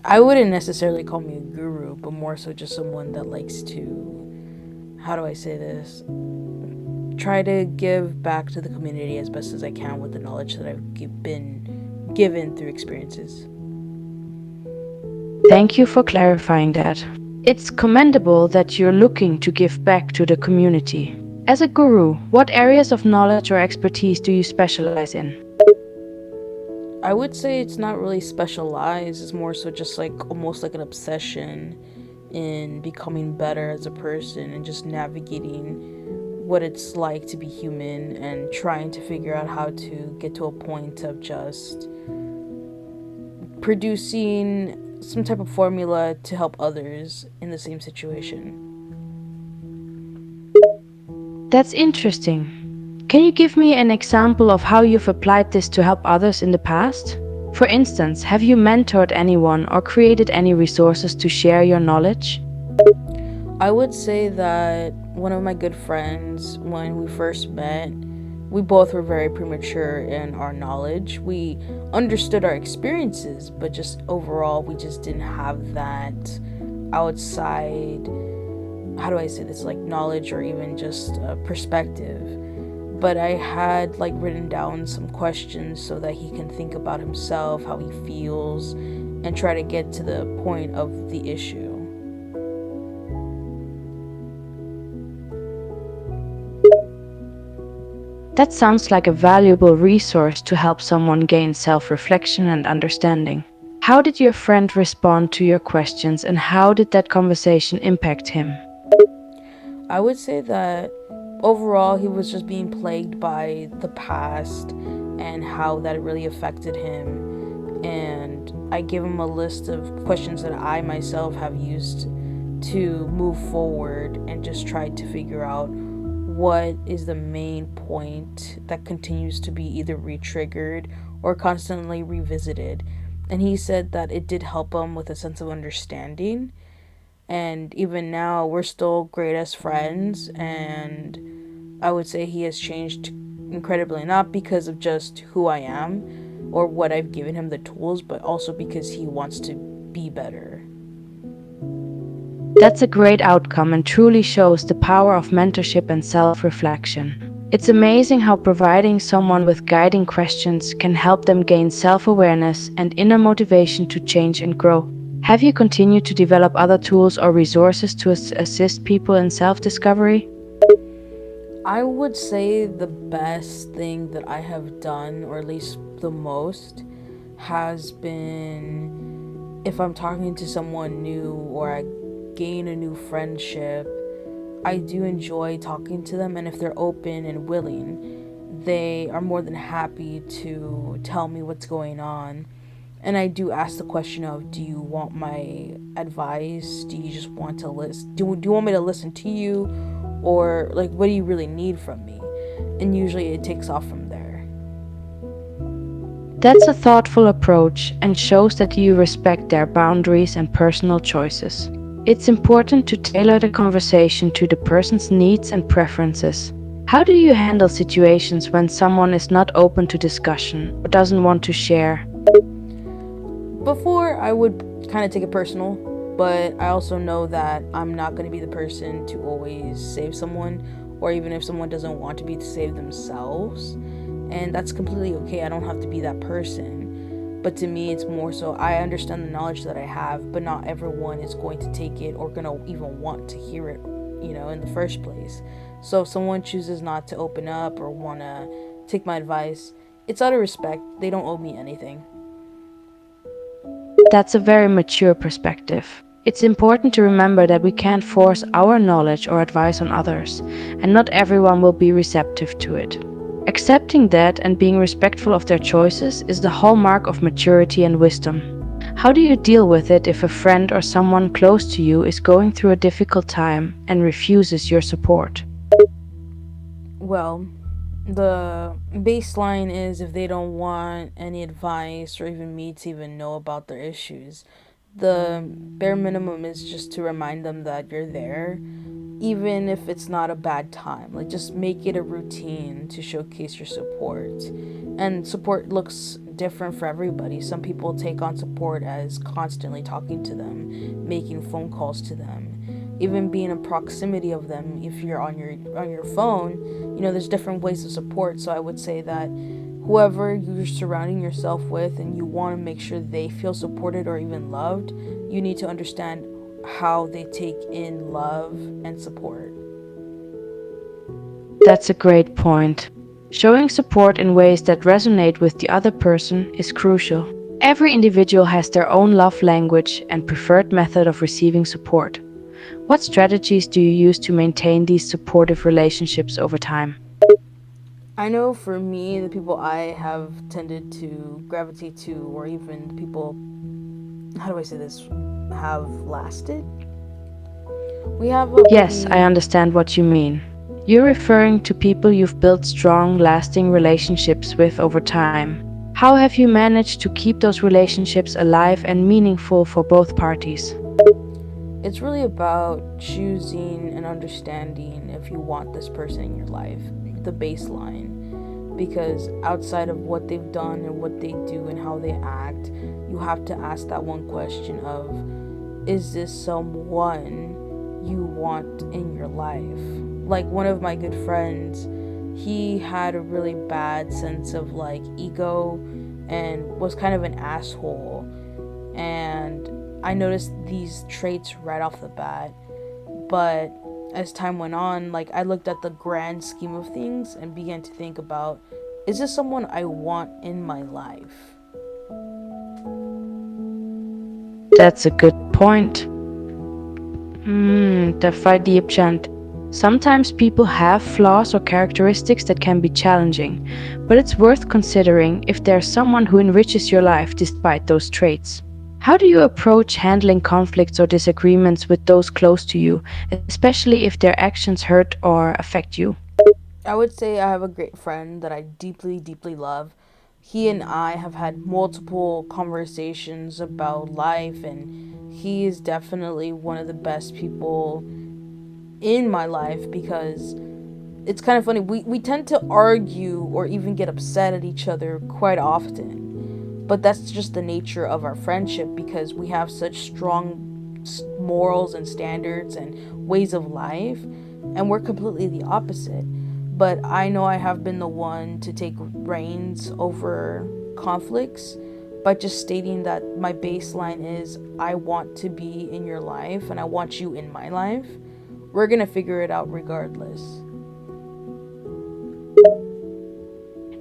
I wouldn't necessarily call me a guru, but more so just someone that likes to, how do I say this? Try to give back to the community as best as I can with the knowledge that been given through experiences. Thank you for clarifying that. It's commendable that you're looking to give back to the community. As a guru, what areas of knowledge or expertise do you specialize in? I would say it's not really specialized, it's more so just like almost like an obsession in becoming better as a person and just navigating what it's like to be human and trying to figure out how to get to a point of just producing some type of formula to help others in the same situation. That's interesting. Can you give me an example of how you've applied this to help others in the past? For instance, have you mentored anyone or created any resources to share your knowledge? I would say that one of my good friends, when we first met, we both were very premature in our knowledge. We understood our experiences, but just overall, we just didn't have that outside, how do I say this, like knowledge or even just perspective. But I had like written down some questions so that he can think about himself, how he feels, and try to get to the point of the issue. That sounds like a valuable resource to help someone gain self reflection and understanding. How did your friend respond to your questions and how did that conversation impact him? I would say that overall he was just being plagued by the past and how that really affected him. And I gave him a list of questions that I myself have used to move forward and just tried to figure out what is the main point that continues to be either re-triggered or constantly revisited. And he said that it did help him with a sense of understanding, and even now we're still great as friends, and I would say he has changed incredibly, not because of just who I am or what I've given him the tools, but also because he wants to be better. That's a great outcome and truly shows the power of mentorship and self reflection. It's amazing how providing someone with guiding questions can help them gain self awareness and inner motivation to change and grow. Have you continued to develop other tools or resources to assist people in self discovery? I would say the best thing that I have done, or at least the most, has been if I'm talking to someone new or I gain a new friendship, I do enjoy talking to them, and if they're open and willing, they are more than happy to tell me what's going on. And I do ask the question of, do you want my advice? Do you just want to listen? Do you want me to listen to you? Or, like, what do you really need from me? And usually it takes off from there. That's a thoughtful approach and shows that you respect their boundaries and personal choices. It's important to tailor the conversation to the person's needs and preferences. How do you handle situations when someone is not open to discussion or doesn't want to share? Before, I would kind of take it personal, but I also know that I'm not going to be the person to always save someone, or even if someone doesn't want to be to save themselves. And that's completely okay. I don't have to be that person. But to me, it's more so I understand the knowledge that I have, but not everyone is going to take it or going to even want to hear it, in the first place. So if someone chooses not to open up or want to take my advice, it's out of respect. They don't owe me anything. That's a very mature perspective. It's important to remember that we can't force our knowledge or advice on others, and not everyone will be receptive to it. Accepting that and being respectful of their choices is the hallmark of maturity and wisdom. How do you deal with it if a friend or someone close to you is going through a difficult time and refuses your support? Well, the baseline is if they don't want any advice or even me to even know about their issues, the bare minimum is just to remind them that you're there, even if it's not a bad time. Like, just make it a routine to showcase your support. And support looks different for everybody. Some people take on support as constantly talking to them, making phone calls to them, even being in proximity of them. If you're on your phone, there's different ways of support. So I would say that whoever you're surrounding yourself with and you want to make sure they feel supported or even loved, you need to understand how they take in love and support. That's a great point. Showing support in ways that resonate with the other person is crucial. Every individual has their own love language and preferred method of receiving support. What strategies do you use to maintain these supportive relationships over time? I know for me, the people I have tended to gravitate to, or even the people, how do I say this, have lasted. We have a Yes, I pretty, understand what you mean. You're referring to people you've built strong, lasting relationships with over time. How have you managed to keep those relationships alive and meaningful for both parties? it's really about choosing and understanding if you want this person in your life, the baseline. Because outside of what they've done and what they do and how they act, you have to ask that one question of, is this someone you want in your life? Like one of my good friends, he had a really bad sense of like ego and was kind of an asshole. And I noticed these traits right off the bat. But as time went on, like I looked at the grand scheme of things and began to think about, is this someone I want in my life? That's a good point. Dafai Diepchand. Sometimes people have flaws or characteristics that can be challenging, but it's worth considering if there's someone who enriches your life despite those traits. How do you approach handling conflicts or disagreements with those close to you, especially if their actions hurt or affect you? I would say I have a great friend that I deeply, deeply love. He and I have had multiple conversations about life, and he is definitely one of the best people in my life because it's kind of funny. We tend to argue or even get upset at each other quite often, but that's just the nature of our friendship because we have such strong morals and standards and ways of life, and we're completely the opposite. But I know I have been the one to take reins over conflicts by just stating that my baseline is I want to be in your life and I want you in my life. We're gonna figure it out regardless.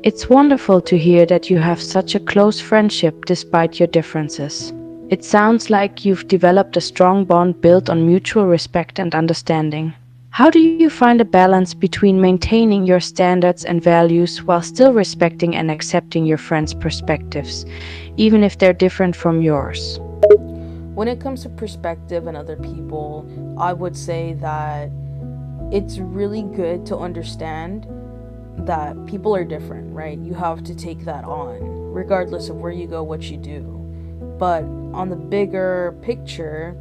It's wonderful to hear that you have such a close friendship despite your differences. It sounds like you've developed a strong bond built on mutual respect and understanding. How do you find a balance between maintaining your standards and values while still respecting and accepting your friends' perspectives, even if they're different from yours? When it comes to perspective and other people, I would say that it's really good to understand that people are different, right? You have to take that on, regardless of where you go, what you do. But on the bigger picture,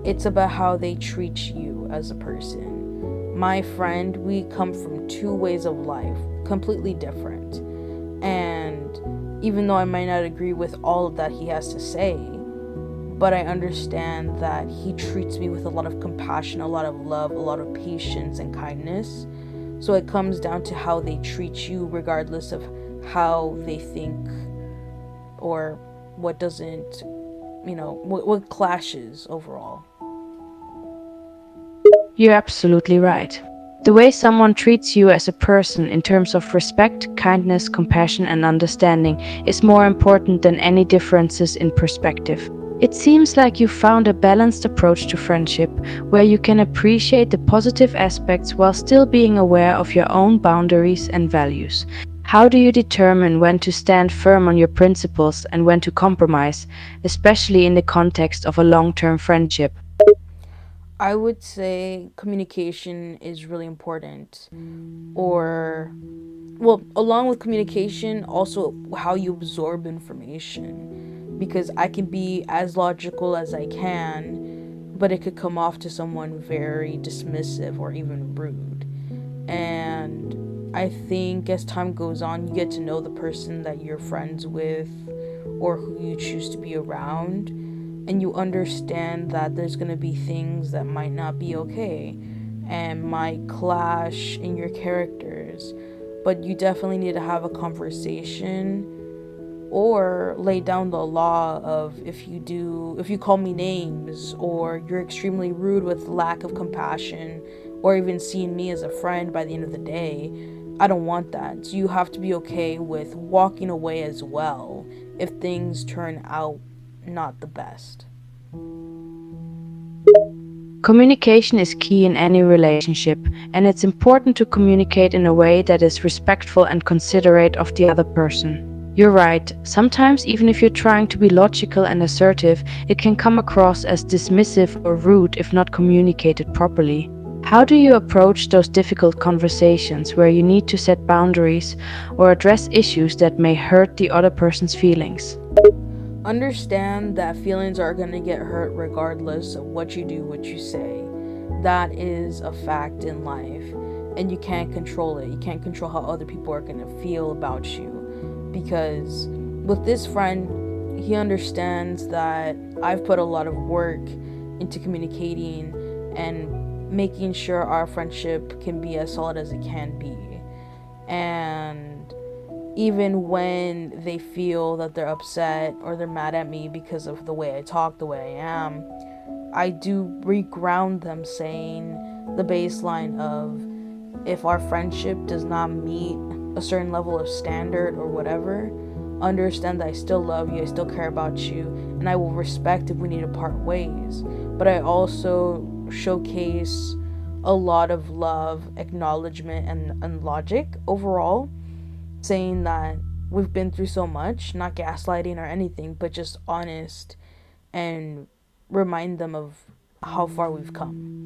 it's about how they treat you as a person. My friend, we come from two ways of life, completely different. And even though I might not agree with all of that he has to say, but I understand that he treats me with a lot of compassion, a lot of love, a lot of patience and kindness. So it comes down to how they treat you, regardless of how they think or what doesn't, what clashes overall. You're absolutely right. The way someone treats you as a person in terms of respect, kindness, compassion, and understanding is more important than any differences in perspective. It seems like you found a balanced approach to friendship where you can appreciate the positive aspects while still being aware of your own boundaries and values. How do you determine when to stand firm on your principles and when to compromise, especially in the context of a long term friendship? I would say communication is really important. Or, well, along with communication, also how you absorb information. Because I can be as logical as I can, but it could come off to someone very dismissive or even rude. And I think as time goes on, you get to know the person that you're friends with or who you choose to be around, and you understand that there's going to be things that might not be okay and might clash in your characters. But you definitely need to have a conversation or lay down the law of, if you call me names or you're extremely rude with lack of compassion or even seeing me as a friend by the end of the day, I don't want that. So you have to be okay with walking away as well if things turn out not the best. Communication is key in any relationship, and it's important to communicate in a way that is respectful and considerate of the other person. You're right, sometimes, even if you're trying to be logical and assertive, it can come across as dismissive or rude if not communicated properly. How do you approach those difficult conversations where you need to set boundaries or address issues that may hurt the other person's feelings? Understand that feelings are going to get hurt regardless of what you do, what you say. That is a fact in life, and you can't control it. You can't control how other people are going to feel about you. Because with this friend, he understands that I've put a lot of work into communicating and making sure our friendship can be as solid as it can be. And even when they feel that they're upset or they're mad at me because of the way I talk, the way I am, I do reground them, saying the baseline of, if our friendship does not meet a certain level of standard or whatever, understand that I still love you, I still care about you, and I will respect if we need to part ways. But I also showcase a lot of love, acknowledgement, and logic overall, saying that we've been through so much, not gaslighting or anything, but just honest, and remind them of how far we've come.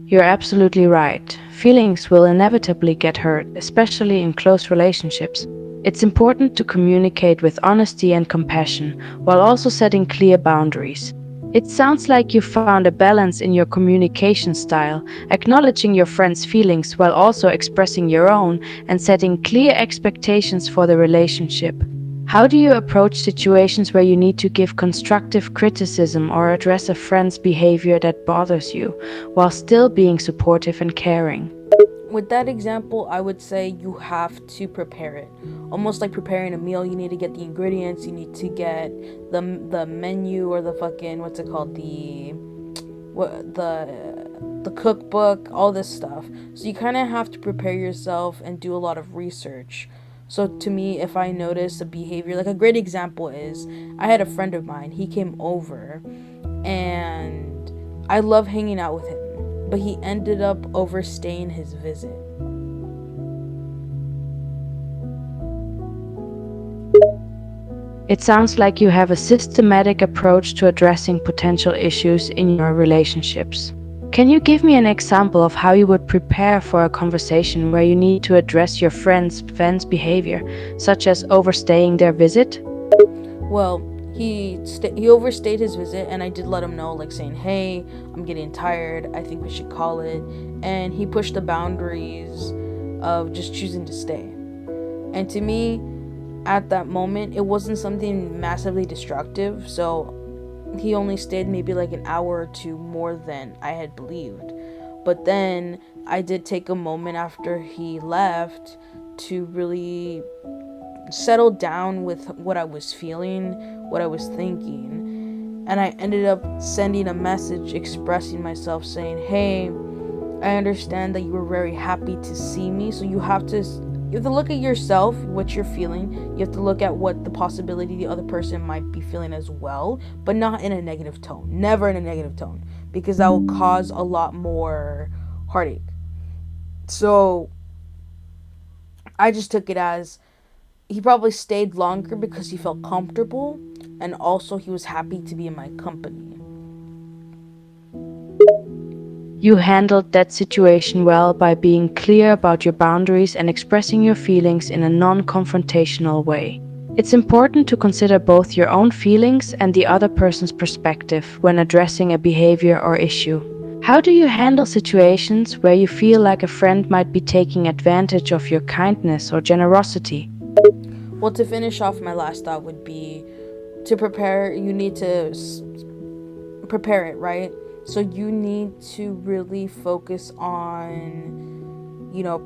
You're absolutely right. Feelings will inevitably get hurt, especially in close relationships. It's important to communicate with honesty and compassion while also setting clear boundaries. It sounds like you found a balance in your communication style, acknowledging your friend's feelings while also expressing your own and setting clear expectations for the relationship. How do you approach situations where you need to give constructive criticism or address a friend's behavior that bothers you, while still being supportive and caring? With that example, I would say you have to prepare it. Almost like preparing a meal, you need to get the ingredients, you need to get the menu or the fucking, what's it called, the cookbook, all this stuff. So you kind of have to prepare yourself and do a lot of research. So to me, if I notice a behavior, like a great example is, I had a friend of mine, he came over and I love hanging out with him, but he ended up overstaying his visit. It sounds like you have a systematic approach to addressing potential issues in your relationships. Can you give me an example of how you would prepare for a conversation where you need to address your friend's behavior, such as overstaying their visit? Well, he overstayed his visit, and I did let him know, like saying, "Hey, I'm getting tired. I think we should call it." And he pushed the boundaries of just choosing to stay. And to me, at that moment, it wasn't something massively destructive. So he only stayed maybe like an hour or two more than I had believed. But then I did take a moment after he left to really settle down with what I was feeling, what I was thinking. And I ended up sending a message expressing myself, saying, "Hey, I understand that you were very happy to see me, so you have to look at yourself, what you're feeling. You have to look at what the possibility the other person might be feeling as well, but not in a negative tone. Never in a negative tone, because that will cause a lot more heartache." So I just took it as he probably stayed longer because he felt comfortable, and also he was happy to be in my company. You handled that situation well by being clear about your boundaries and expressing your feelings in a non confrontational way. It's important to consider both your own feelings and the other person's perspective when addressing a behavior or issue. How do you handle situations where you feel like a friend might be taking advantage of your kindness or generosity? Well, to finish off, my last thought would be to prepare, you need to prepare it, right? So you need to really focus on,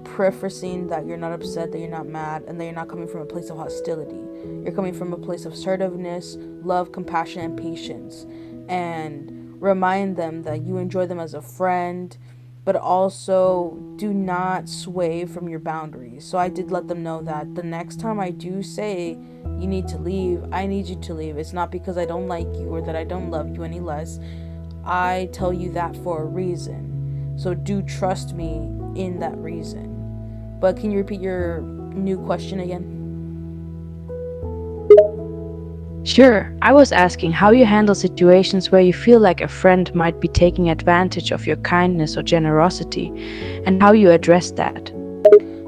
prefacing that you're not upset, that you're not mad, and that you're not coming from a place of hostility. You're coming from a place of assertiveness, love, compassion, and patience. And remind them that you enjoy them as a friend, but also do not sway from your boundaries. So I did let them know that the next time I do say you need to leave, I need you to leave. It's not because I don't like you or that I don't love you any less. I tell you that for a reason. So do trust me in that reason. But can you repeat your new question again? Sure, I was asking how you handle situations where you feel like a friend might be taking advantage of your kindness or generosity, and how you address that.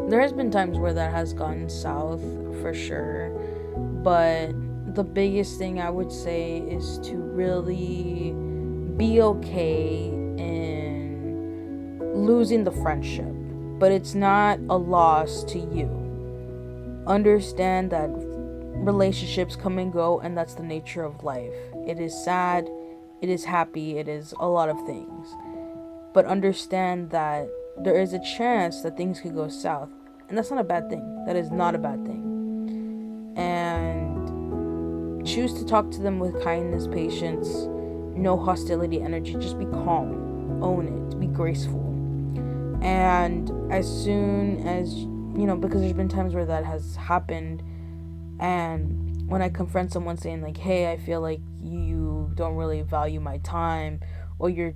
There has been times where that has gone south for sure. But the biggest thing I would say is to really be okay in losing the friendship. But it's not a loss to you. Understand that relationships come and go, and that's the nature of life. It is sad, it is happy, it is a lot of things. But understand that there is a chance that things could go south. And that's not a bad thing. That is not a bad thing. And choose to talk to them with kindness, patience, no hostility, energy. Just be calm, own it, be graceful. And as soon as, because there's been times where that has happened, and when I confront someone saying, like, hey, I feel like you don't really value my time, or you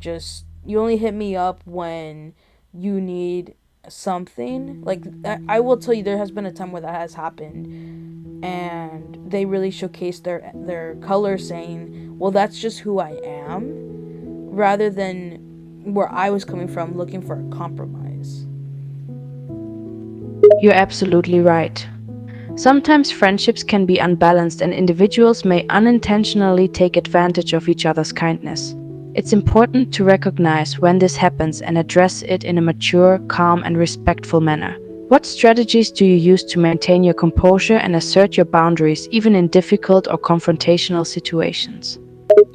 only hit me up when you need something. Like, I will tell you, there has been a time where that has happened, and they really showcase their colors, saying, well, that's just who I am, rather than where I was coming from looking for a compromise. You're absolutely right. Sometimes friendships can be unbalanced and individuals may unintentionally take advantage of each other's kindness. It's important to recognize when this happens and address it in a mature, calm, and respectful manner. What strategies do you use to maintain your composure and assert your boundaries even in difficult or confrontational situations?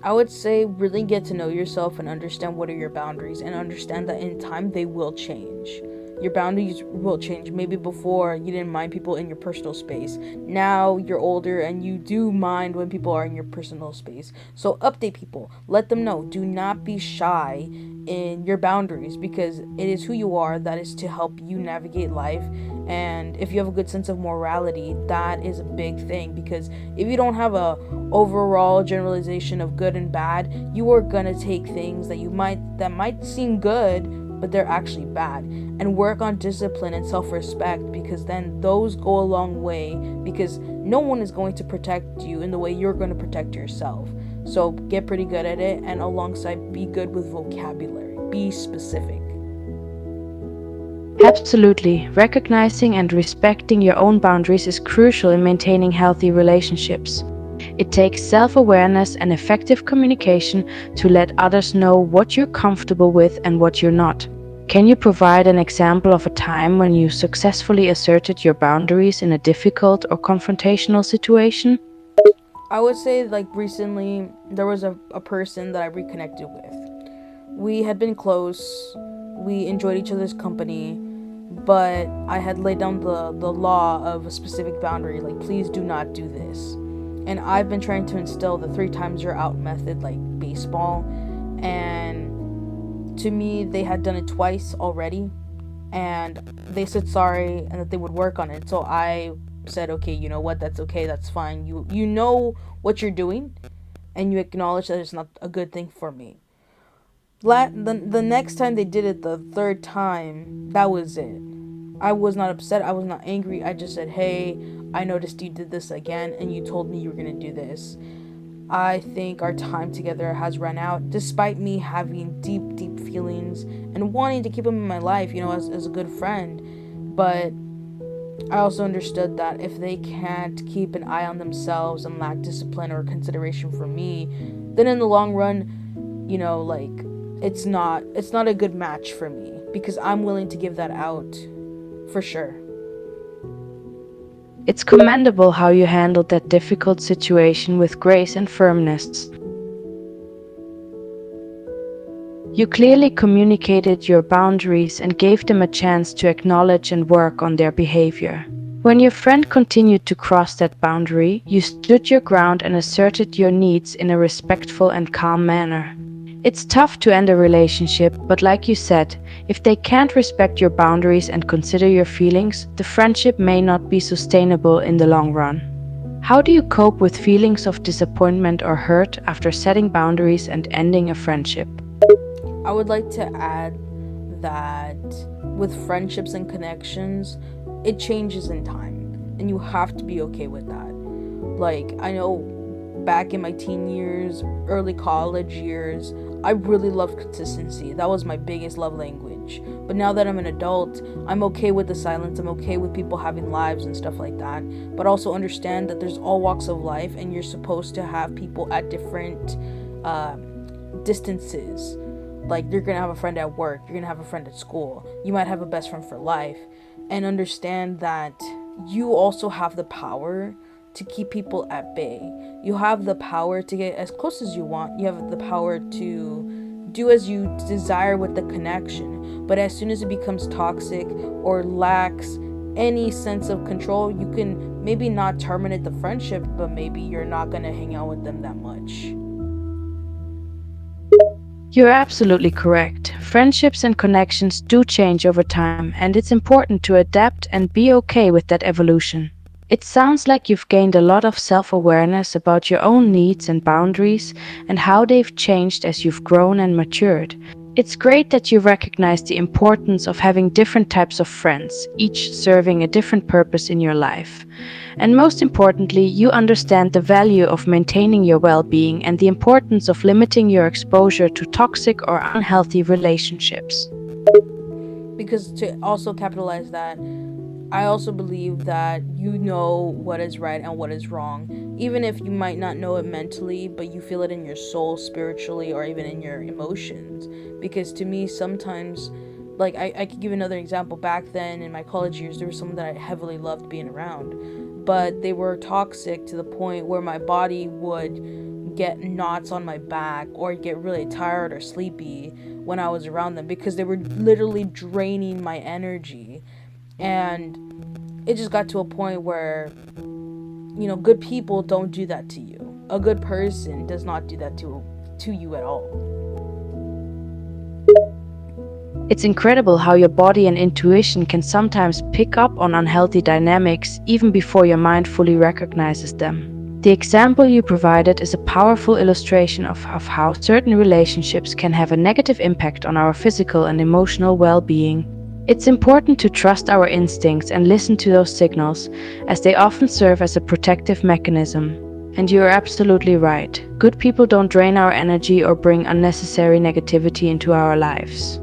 I would say really get to know yourself and understand what are your boundaries, and understand that in time they will change. Your boundaries will change. Maybe before you didn't mind people in your personal space. Now you're older and you do mind when people are in your personal space. So update people. Let them know. Do not be shy in your boundaries, because it is who you are that is to help you navigate life. And if you have a good sense of morality, that is a big thing, because if you don't have a overall generalization of good and bad, you are gonna take things that might seem good, but they're actually bad, and work on discipline and self-respect, because then those go a long way, because no one is going to protect you in the way you're going to protect yourself. So get pretty good at it, and alongside, be good with vocabulary, be specific. Absolutely. Recognizing and respecting your own boundaries is crucial in maintaining healthy relationships. It takes self awareness and effective communication to let others know what you're comfortable with and what you're not. Can you provide an example of a time when you successfully asserted your boundaries in a difficult or confrontational situation? I would say, like, recently there was a person that I reconnected with. We had been close, we enjoyed each other's company, but I had laid down the law of a specific boundary, like, please do not do this. And I've been trying to instill the three times you're out method, like baseball. And to me, they had done it twice already. And they said sorry and that they would work on it. So I said, okay, you know what? That's okay. That's fine. You know what you're doing, and you acknowledge that it's not a good thing for me. The next time they did it, the third time, that was it. I was not upset. I was not angry. I just said, hey, I noticed you did this again, and you told me you were going to do this. I think our time together has run out, despite me having deep, deep feelings and wanting to keep him in my life, as a good friend. But I also understood that if they can't keep an eye on themselves and lack discipline or consideration for me, then in the long run, like, it's not a good match for me because I'm willing to give that out for sure. It's commendable how you handled that difficult situation with grace and firmness. You clearly communicated your boundaries and gave them a chance to acknowledge and work on their behavior. When your friend continued to cross that boundary, you stood your ground and asserted your needs in a respectful and calm manner. It's tough to end a relationship, but like you said, if they can't respect your boundaries and consider your feelings, the friendship may not be sustainable in the long run. How do you cope with feelings of disappointment or hurt after setting boundaries and ending a friendship? I would like to add that with friendships and connections, it changes in time, and you have to be okay with that. Like, I know back in my teen years, early college years, I really loved consistency. That was my biggest love language. But now that I'm an adult, I'm okay with the silence. I'm okay with people having lives and stuff like that. But also understand that there's all walks of life, and you're supposed to have people at different distances. Like, you're gonna have a friend at work, you're gonna have a friend at school, you might have a best friend for life, and understand that you also have the power to keep people at bay. You have the power to get as close as you want, you have the power to do as you desire with the connection. But as soon as it becomes toxic or lacks any sense of control, you can maybe not terminate the friendship, but maybe you're not gonna hang out with them that much. You're absolutely correct. Friendships and connections do change over time, and it's important to adapt and be okay with that evolution. It sounds like you've gained a lot of self awareness about your own needs and boundaries and how they've changed as you've grown and matured. It's great that you recognize the importance of having different types of friends, each serving a different purpose in your life. And most importantly, you understand the value of maintaining your well being and the importance of limiting your exposure to toxic or unhealthy relationships. Because to also capitalize that, I also believe that you know what is right and what is wrong, even if you might not know it mentally, but you feel it in your soul, spiritually, or even in your emotions. Because to me, sometimes, like, I could give another example. Back then in my college years, there was someone that I heavily loved being around, but they were toxic to the point where my body would get knots on my back or get really tired or sleepy when I was around them because they were literally draining my energy. And it just got to a point where, good people don't do that to you. A good person does not do that to you at all. It's incredible how your body and intuition can sometimes pick up on unhealthy dynamics even before your mind fully recognizes them. The example you provided is a powerful illustration of how certain relationships can have a negative impact on our physical and emotional well being. It's important to trust our instincts and listen to those signals, as they often serve as a protective mechanism. And you're absolutely right. Good people don't drain our energy or bring unnecessary negativity into our lives.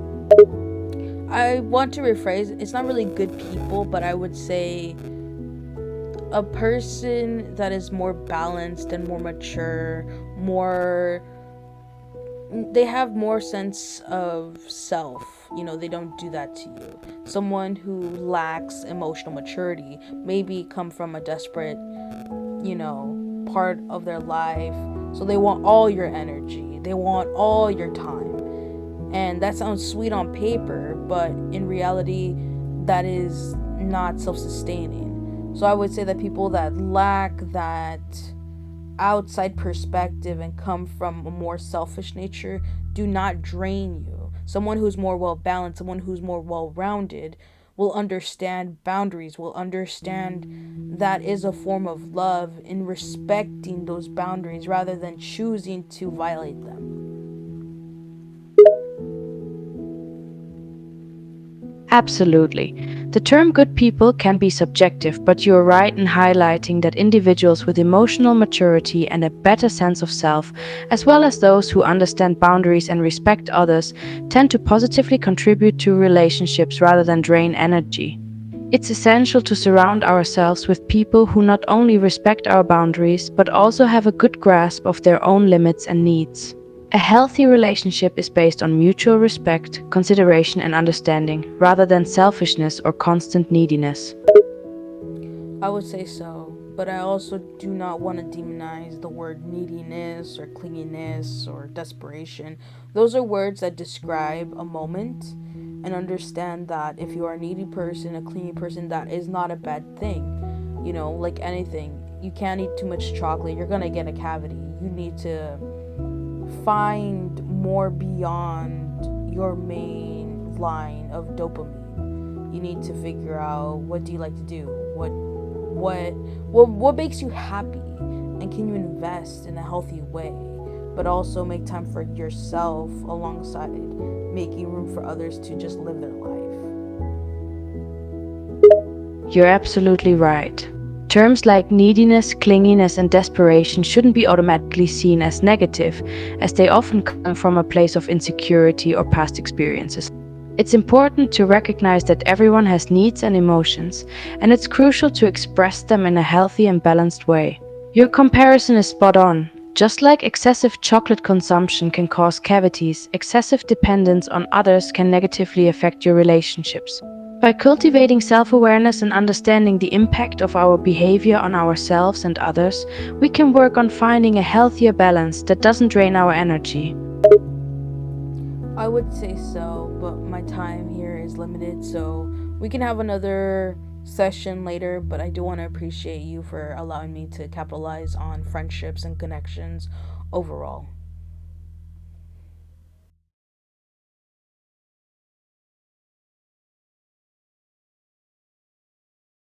I want to rephrase, it's not really good people, but I would say a person that is more balanced and more mature, more they have more sense of self. They don't do that to you. Someone who lacks emotional maturity maybe come from a desperate, part of their life. So they want all your energy. They want all your time. And that sounds sweet on paper, but in reality, that is not self sustaining. So I would say that people that lack that outside perspective and come from a more selfish nature do not drain you. Someone who's more well balanced, someone who's more well rounded, will understand boundaries, will understand that is a form of love in respecting those boundaries rather than choosing to violate them. Absolutely. The term good people can be subjective, but you're right in highlighting that individuals with emotional maturity and a better sense of self, as well as those who understand boundaries and respect others, tend to positively contribute to relationships rather than drain energy. It's essential to surround ourselves with people who not only respect our boundaries, but also have a good grasp of their own limits and needs. A healthy relationship is based on mutual respect, consideration, and understanding, rather than selfishness or constant neediness. I would say so, but I also do not want to demonize the word neediness or clinginess or desperation. Those are words that describe a moment, and understand that if you are a needy person, a clingy person, that is not a bad thing. You know, like anything, you can't eat too much chocolate, you're gonna get a cavity. You need to find more beyond your main line of dopamine. You need to figure out, what do you like to do? What makes you happy, and can you invest in a healthy way, but also make time for yourself alongside making room for others to just live their life. You're absolutely right. Terms like neediness, clinginess, and desperation shouldn't be automatically seen as negative, as they often come from a place of insecurity or past experiences. It's important to recognize that everyone has needs and emotions, and it's crucial to express them in a healthy and balanced way. Your comparison is spot on. Just like excessive chocolate consumption can cause cavities, excessive dependence on others can negatively affect your relationships. By cultivating self awareness and understanding the impact of our behavior on ourselves and others, we can work on finding a healthier balance that doesn't drain our energy. I would say so, but my time here is limited, so we can have another session later. But I do want to appreciate you for allowing me to capitalize on friendships and connections overall.